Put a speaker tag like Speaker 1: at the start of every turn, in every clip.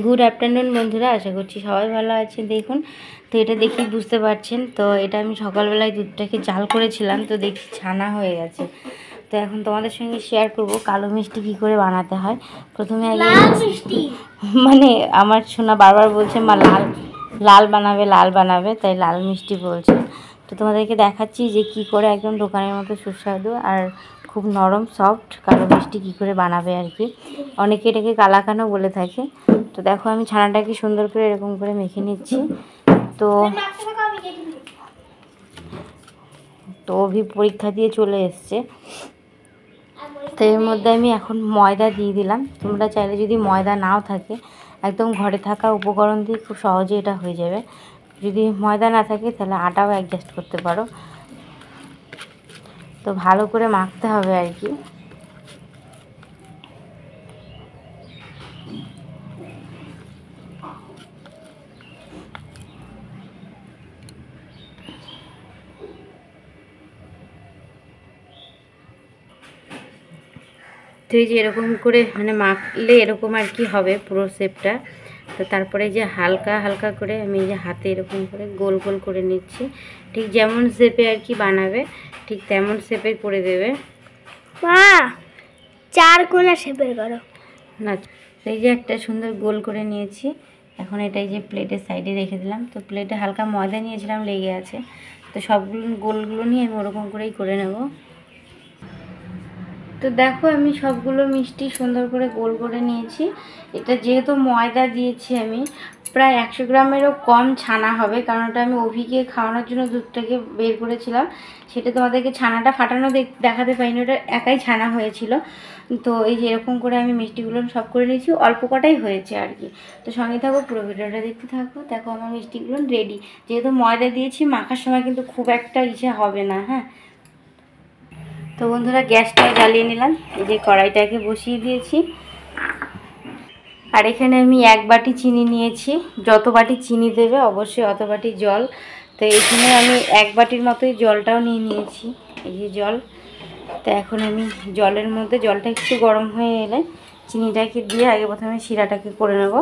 Speaker 1: Good afternoon বন্ধুরা, আশা করছি সবাই ভালো আছেন। দেখুন তো এটা দেখি বুঝতে পারছেন তো এটা আমি সকালবেলায় দুধটাকে জাল করেছিলাম, তো দেখি ছানা হয়ে গেছে। তো এখন তোমাদের সঙ্গে শেয়ার করব কালো মিষ্টি কী করে বানাতে হয়। প্রথমে আগে মানে আমার সোনা বারবার বলছে মা লাল লাল বানাবে লাল বানাবে, তাই লাল মিষ্টি বলছে। তো তোমাদেরকে দেখাচ্ছি যে কি করে একদম দোকানের মতো সুস্বাদু আর খুব নরম সফট কালো মিষ্টি কী করে বানাবে আর কি। অনেকে এটাকে কালাকানও বলে থাকে। তো দেখো আমি ছানাটাকে সুন্দর করে এরকম করে মেখে নিচ্ছি। তো অভি পরীক্ষা দিয়ে চলে এসছে, তো এর মধ্যে আমি এখন ময়দা দিয়ে দিলাম। তোমরা চাইলে যদি ময়দা নাও থাকে একদম ঘরে থাকা উপকরণ দিয়ে খুব সহজে এটা হয়ে যাবে। যদি ময়দা না থাকে তাহলে আটাও অ্যাডজাস্ট করতে পারো। তো ভালো করে মাখতে হবে আর কি। তো এই যে এরকম করে মানে মাখলে এরকম আর কি হবে পুরো শেপটা। তো তারপরে যে হালকা হালকা করে আমি এই যে হাতে এরকম করে গোল গোল করে নিচ্ছি, ঠিক যেমন শেপে আর কি বানাবে ঠিক তেমন শেপে করে দেবে।
Speaker 2: মা 4 কোণা শেপের করো
Speaker 1: না, এই যে একটা সুন্দর গোল করে নিয়েছি। এখন এটাই যে প্লেটের সাইডে রেখে দিলাম। তো প্লেটে হালকা ময়দা নিয়েছিলাম, লেগে আছে। তো সবগুলো গোলগুলো নিয়ে আমি ওরকম করেই করে নেব। তো দেখো আমি সবগুলো মিষ্টি সুন্দর করে গোল করে নিয়েছি। এটা যেহেতু ময়দা দিয়েছি আমি, প্রায় 100 গ্রামেরও কম ছানা হবে, কারণ ওটা আমি অভিকে খাওয়ানোর জন্য দুধটাকে বের করেছিলাম। সেটা তোমাদেরকে ছানাটা ফাটানো দেখাতে পাইনি, ওটা একাই ছানা হয়েছিল। তো এই যে এরকম করে আমি মিষ্টিগুলো সব করে নিয়েছি, অল্প কটাই হয়েছে আর কি। তো সঙ্গে থাকো, পুরো ভিডিওটা দেখতে থাকো। দেখো আমার মিষ্টিগুলো রেডি। যেহেতু ময়দা দিয়েছি মাখার সময় কিন্তু খুব একটা ইচ্ছে হবে না। হ্যাঁ, তো বন্ধুরা গ্যাসটা জ্বালিয়ে নিলাম, এই যে কড়াইটাকে বসিয়ে দিয়েছি। আর এখানে আমি 1 বাটি চিনি নিয়েছি। যত বাটি চিনি দেবে অবশ্যই অত বাটি জল। তো এখানে আমি 1 বাটির মতোই জলটাও নিয়ে নিয়েছি, এই যে জল। তো এখন আমি জলের মধ্যে জলটা একটু গরম হয়ে এলে চিনিটাকে দিয়ে আগে প্রথমে শিরাটাকে করে নেব।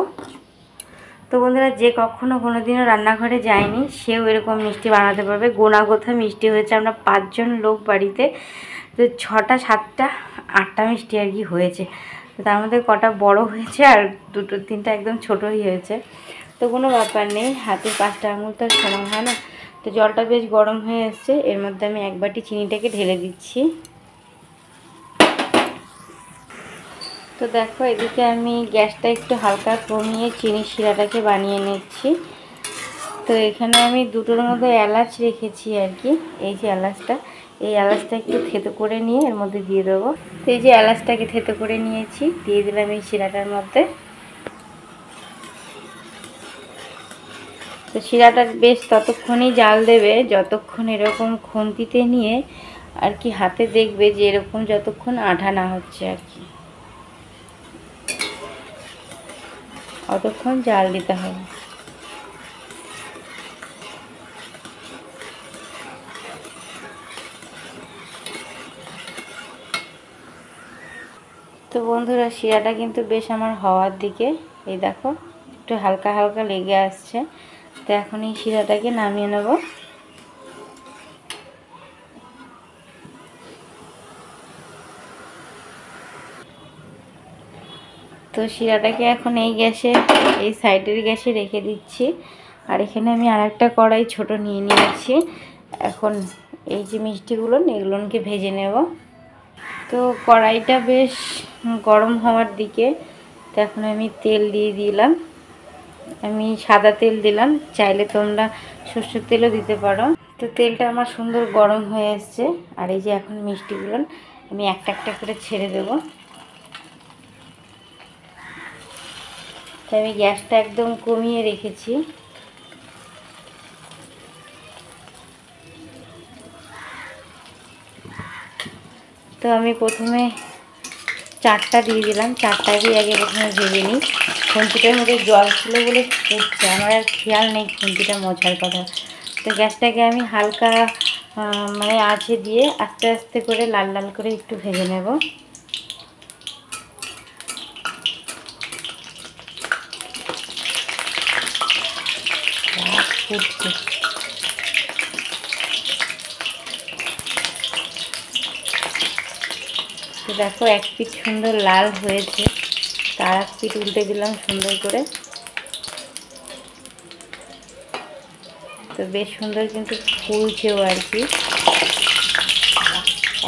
Speaker 1: তো বন্ধুরা যে কখনো কোনোদিনও রান্নাঘরে যায়নি সেও এরকম মিষ্টি বানাতে পারবে। গোনা গোথা মিষ্টি হয়েছে, আমরা 5 জন লোক বাড়িতে। তো 6টা 7টা 8টা মিষ্টি আর কি হয়েছে। তো তার মধ্যে কটা বড় হয়েছে আর 2টো 3টা একদম ছোটোই হয়েছে। তো কোনো ব্যাপার নেই, হাতের 5টা আঙুল তো সমান হয় না। তো জলটা বেশ গরম হয়ে এসছে, এর মধ্যে আমি 1 বাটি চিনিটাকে ঢেলে দিচ্ছি। তো দেখো এদিকে আমি গ্যাসটা একটু হালকা কমিয়ে চিনি শিরাটাকে বানিয়ে নিচ্ছি। তো এখানে আমি 2টোর মধ্যে এলাচ রেখেছি আর কি। এই যে এলাচটা, এই এলাচটা একটু থেতো করে নিয়ে এর মধ্যে দিয়ে দেবো। তো এই যে এলাচটাকে থেতো করে নিয়েছি, দিয়ে দিলাম এই শিরাটার মধ্যে। তো শিরাটা বেশ ততক্ষণই জাল দেবে যতক্ষণ এরকম খুন্তিতে নিয়ে আর কি হাতে দেখবে যে এরকম যতক্ষণ আঠা না হচ্ছে আর কি, অতক্ষণ জাল দিতে হবে। তো বন্ধুরা শিরাটা কিন্তু বেশ আমার হওয়ার দিকে, এই দেখো একটু হালকা হালকা লেগে আসছে। তো এখন এই শিরাটাকে নামিয়ে নেব। তো শিরাটাকে এখন এই গ্যাসে, এই সাইডের গ্যাসে রেখে দিচ্ছি। আর এখানে আমি আরেকটা কড়াই ছোট নিয়ে নিয়েছি। এখন এই যে মিষ্টিগুলো এগুলোকে ভেজে নেব। তো কড়াইটা বেশ গরম হওয়ার দিকে। তো এখন আমি তেল দিয়ে দিলাম, আমি সাদা তেল দিলাম, চাইলে তোমরা সরষের তেলও দিতে পারো। তো তেলটা আমার সুন্দর গরম হয়ে এসছে। আর এই যে এখন মিষ্টিগুলো আমি একটা একটা করে ছেড়ে দেব। তো আমি গ্যাসটা একদম কমিয়ে রেখেছি। তো আমি প্রথমে 4টা দিয়ে দিলাম, 4টাকেই আগে প্রথমে ভেজে নিই। খুন্তিটার মধ্যে জল ছিল বলে ফুটছে, আমার আর খেয়াল নেই খুন্তিটা মোছার কথা। তো গ্যাসটাকে আমি হালকা মানে আঁচে দিয়ে আস্তে আস্তে করে লাল লাল করে একটু ভেজে নেব। ফুটছে। তো দেখো এক পিঠ সুন্দর লাল হয়েছে, তার এক পিঠ উল্টে দিলাম সুন্দর করে। তো বেশ সুন্দর কিন্তু ফুলছেও আর কি,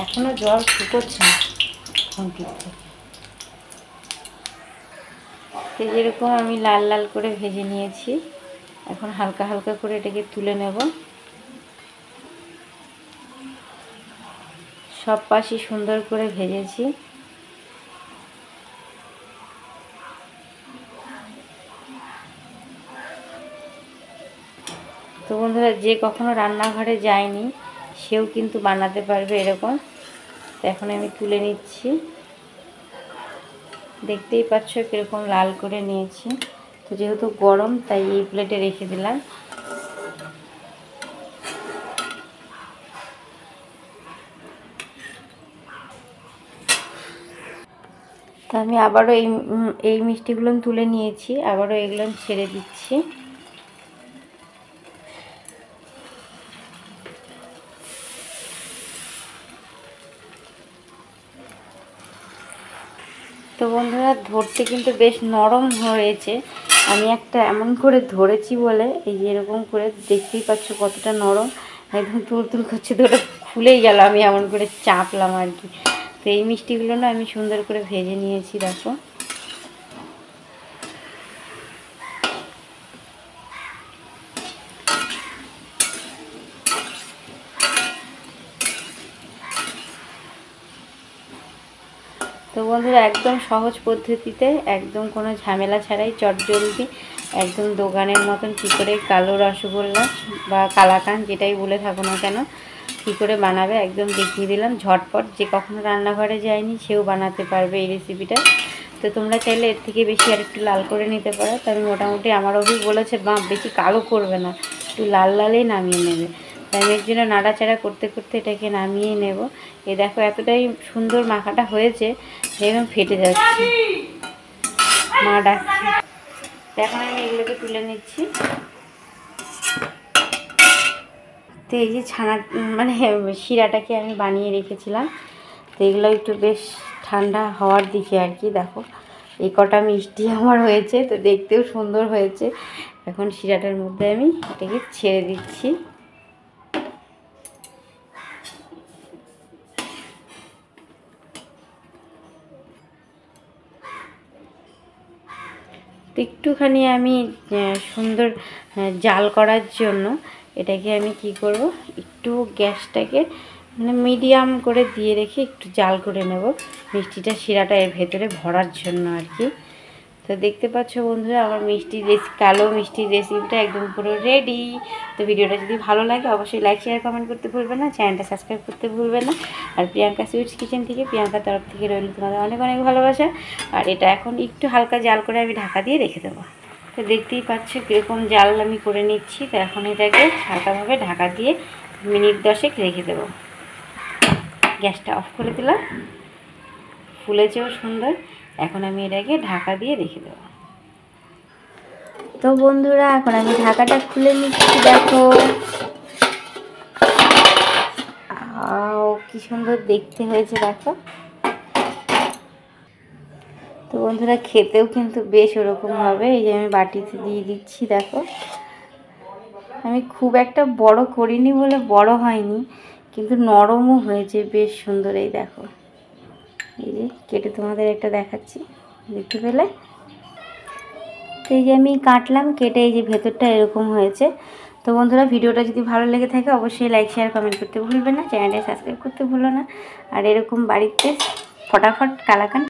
Speaker 1: এখনো জল শুকোচ্ছে না খুন্তিতে। তো যেরকম আমি লাল লাল করে ভেজে নিয়েছি, এখন হালকা হালকা করে এটাকে তুলে নেব। সব পাশই সুন্দর করে ভেজেছি। তো বন্ধুরা, যে কখনো রান্নাঘরে যায়নি সেও কিন্তু বানাতে পারবে এরকম। তো এখন আমি তুলে নিচ্ছি, দেখতেই পাচ্ছ কীরকম লাল করে নিয়েছি। তো যেহেতু গরম তাই এই প্লেটে রেখে দিলাম। তো আমি আবারও এই মিষ্টিগুলো তুলে নিয়েছি, আবারও এগুলো ছেড়ে দিচ্ছি। তো বন্ধুরা, ধরতে কিন্তু বেশ নরম হয়েছে। আমি একটা এমন করে ধরেছি বলে এই যে এরকম করে দেখতেই পাচ্ছ কতটা নরম, একদম তুলতুল করছে। তো ওটা খুলেই গেল, আমি এমন করে চাপলাম আর কি। তো এই মিষ্টিগুলো না আমি সুন্দর করে ভেজে নিয়েছি দেখো। তো বন্ধুরা, একদম সহজ পদ্ধতিতে, একদম কোনো ঝামেলা ছাড়াই চটজলদি, একদম দোকানের মতন কী করে কালো রসগোল্লা বা কালাকাঁদ যেটাই বলে থাকো না কেন কী করে বানাবে একদম দেখিয়ে দিলাম ঝটপট। যে কখনো রান্নাঘরে যায়নি সেও বানাতে পারবে এই রেসিপিটা। তো তোমরা চাইলে এর থেকে বেশি আর একটু লাল করে নিতে পারো। তো আমি মোটামুটি, আমার অভিক বলেছে মা বেশি কালো করবে না, একটু লাল লালেই নামিয়ে নেবে। তাই আমি এর জন্য নাড়াচাড়া করতে করতে এটাকে নামিয়ে নেব। এই দেখো এতটাই সুন্দর মাখাটা হয়েছে যে একদম ফেটে যাচ্ছে। মা ডাকছে। এখন আমি এগুলোকে তুলে নিচ্ছি। তো এই যে ছানা মানে শিরাটাকে আমি বানিয়ে রেখেছিলাম, তো এগুলো একটু বেশ ঠান্ডা হওয়ার দিকে আর কি। দেখো এই কটা মিষ্টি আমার হয়েছে, তো দেখতেও সুন্দর হয়েছে। এখন শিরাটার মধ্যে আমি এটাকে ছেড়ে দিচ্ছি। তো একটুখানি আমি সুন্দর জাল করার জন্য এটাকে আমি কি করব, একটু গ্যাসটাকে মানে মিডিয়াম করে দিয়ে রেখে একটু জাল করে নেব, মিষ্টিটা শিরাটা এর ভেতরে ভরার জন্য আর কি। তো দেখতে পাচ্ছ বন্ধুরা, আমার কালো মিষ্টির রেসিপিটা একদম পুরো রেডি। তো ভিডিওটা যদি ভালো লাগে অবশ্যই লাইক শেয়ার কমেন্ট করতে ভুলবে না, চ্যানেলটা সাবস্ক্রাইব করতে ভুলবে না। আর প্রিয়াঙ্কা সুইটস কিচেন থেকে, প্রিয়াঙ্কার তরফ থেকে রইল তোমাদের অনেক অনেক ভালোবাসা। আর এটা এখন একটু হালকা জাল করে আমি ঢাকা দিয়ে রেখে দেবো। তো দেখতেই পাচ্ছ কীরকম জাল আমি করে নিচ্ছি। তো এখন এটাকে হালকাভাবে ঢাকা দিয়ে মিনিট 10 রেখে দেবো। গ্যাসটা অফ করে দিলাম, ফুলেছেও সুন্দর। এখন আমি এটাকে ঢাকা দিয়ে রেখে দেবো। তো বন্ধুরা, এখন আমি ঢাকাটা খুলে নিচ্ছি। দেখো কি সুন্দর দেখতে হয়েছে দেখো। তো বন্ধুরা, খেতেও কিন্তু বেশ ওরকম হবে। এই যে আমি বাটিতে দিয়ে দিচ্ছি দেখো। আমি খুব একটা বড় করিনি বলে বড় হয়নি, কিন্তু নরমও হয়েছে বেশ সুন্দর। এই দেখো, এই যে কেটে তোমাদের একটা দেখাচ্ছি, দেখতে পেলে? তো এই যে আমি কাটলাম, কেটে এই যে ভেতরটা এরকম হয়েছে। তো বন্ধুরা, ভিডিওটা যদি ভালো লেগে থাকে অবশ্যই লাইক শেয়ার কমেন্ট করতে ভুলবে না, চ্যানেলটা সাবস্ক্রাইব করতে ভুলো না। আর এরকম বাড়িতে ফটাফট কালাকাঁদ